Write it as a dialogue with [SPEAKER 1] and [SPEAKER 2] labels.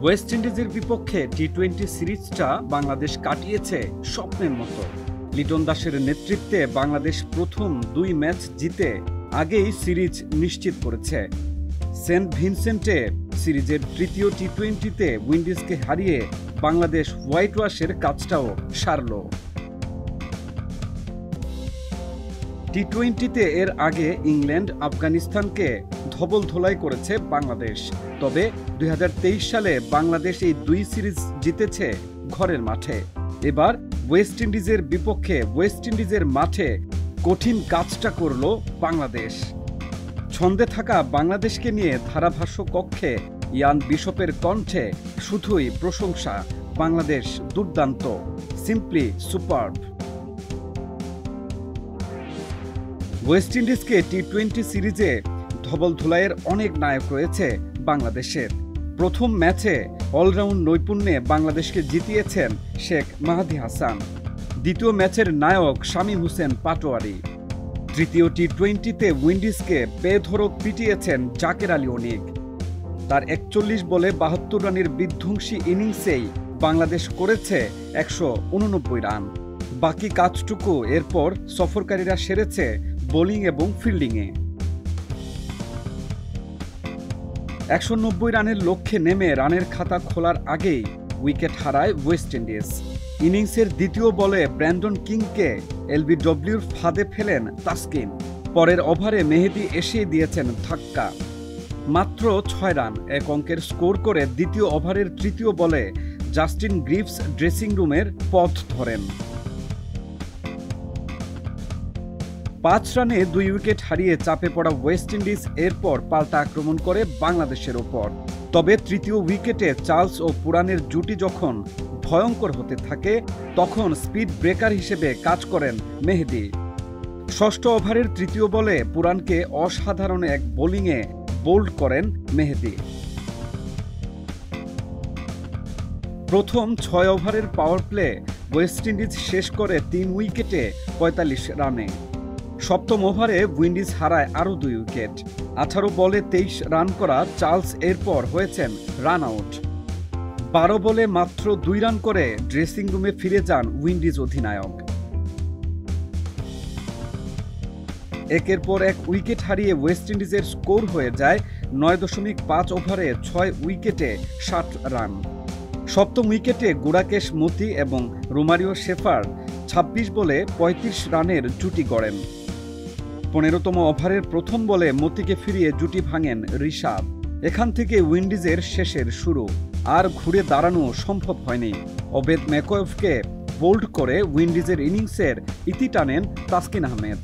[SPEAKER 1] West ইন্ডিজের বিপক্ষে টি-20 সিরিজটা বাংলাদেশ কাটিয়েছে স্বপ্নের মতো। লিটন দাসের নেতৃত্বে বাংলাদেশ প্রথম ২ ম্যাচ জিতে আগেই সিরিজ নিশ্চিত করেছে। সেন্ট ভিনসেন্টে সিরিজের তৃতীয় টি-20তে উইন্ডিজকে হারিয়ে বাংলাদেশ হোয়াইট ওয়াশের কাজটাও সারল। টি-20তে এর আগে ইংল্যান্ড আফগানিস্তানকে ধবলধোলাই করেছে বাংলাদেশ। তবে ২০২৩ সালে বাংলাদেশ এই ২ সিরিজ জিতেছে ঘরের মাঠে। এবার ওয়েস্ট ইন্ডিজের বিপক্ষে ওয়েস্ট ইন্ডিজের মাঠে কঠিন কাজটা করল বাংলাদেশ। ছন্দে থাকা বাংলাদেশকে নিয়ে ধারাভাষ্য কক্ষে ইয়ান বিশপের কণ্ঠে শুধুই প্রশংসা। বাংলাদেশ দুর্দান্ত, সিম্পলি সুপারব। ওয়েস্ট ইন্ডিজকে টি-20 সিরিজে ধবলধোলাইয়ের অনেক নায়ক রয়েছে বাংলাদেশের। প্রথম ম্যাচে অলরাউন্ড নৈপুণ্যে বাংলাদেশকে জিতিয়েছেন শেখ মাহাদি হাসান। দ্বিতীয় ম্যাচের নায়ক শামীম হোসেন পাটোয়ারি। তৃতীয় টি-20তে উইন্ডিজকে বেধড়ক পিটিয়েছেন জাকের আলী অনিক। তার ৪১ বলে ৭২ রানের বিধ্বংসী ইনিংসেই বাংলাদেশ করেছে ১৮৯ রান। বাকি কাজটুকু এরপর সফরকারীরা সেরেছে বোলিং এবং ফিল্ডিংয়ে। ১৯০ রানের লক্ষ্যে নেমে রানের খাতা খোলার আগেই উইকেট হারায় ওয়েস্ট ইন্ডিজ। ইনিংসের দ্বিতীয় বলে ব্র্যান্ডন কিংকে এলবিডব্লিউর ফাঁদে ফেলেন তাসকিন। পরের ওভারে মেহেদী এসে দিয়েছেন ধাক্কা। মাত্র ৬ রান এক অঙ্কের স্কোর করে দ্বিতীয় ওভারের তৃতীয় বলে জাস্টিন গ্রিভস ড্রেসিং রুমের পথ ধরেন। ৫ রানে ২ উইকেট হারিয়ে চাপে পড়া ওয়েস্ট ইন্ডিজ এরপর পাল্টা আক্রমণ করে বাংলাদেশের ওপর। তবে তৃতীয় উইকেটে চার্লস ও পুরানের জুটি যখন ভয়ঙ্কর হতে থাকে, তখন স্পিড ব্রেকার হিসেবে কাজ করেন মেহেদী। ষষ্ঠ ওভারের তৃতীয় বলে পুরানকে অসাধারণ এক বোলিংয়ে বোল্ড করেন মেহেদী। প্রথম ৬ ওভারের পাওয়ার প্লে ওয়েস্ট ইন্ডিজ শেষ করে ৩ উইকেটে ৪৫ রানে। সপ্তম ওভারে উইন্ডিজ হারায় আরও ২ উইকেট। ১৮ বলে ২৩ রান করা চার্লস এরপর হয়েছেন রান আউট। ১২ বলে মাত্র ২ রান করে ড্রেসিং রুমে ফিরে যান উইন্ডিজ অধিনায়ক। একের পর এক উইকেট হারিয়ে ওয়েস্ট ইন্ডিজের স্কোর হয়ে যায় ৯.৫ ওভারে ৬ উইকেটে ৬০ রান। সপ্তম উইকেটে গুড়াকেশ মতি এবং রোমারিও শেফার্ড ২৬ বলে ৩৫ রানের জুটি গড়েন। ১৫তম ওভারের প্রথম বলে মতিকে ফিরিয়ে জুটি ভাঙেন ঋষাদ। এখান থেকে উইন্ডিজের শেষের শুরু। আর ঘুরে দাঁড়ানো সম্ভব হয়নি। ওবেদ ম্যাকওয়েভকে বোল্ড করে উইন্ডিজের ইনিংসের ইতি টানেন তাসকিন আহমেদ।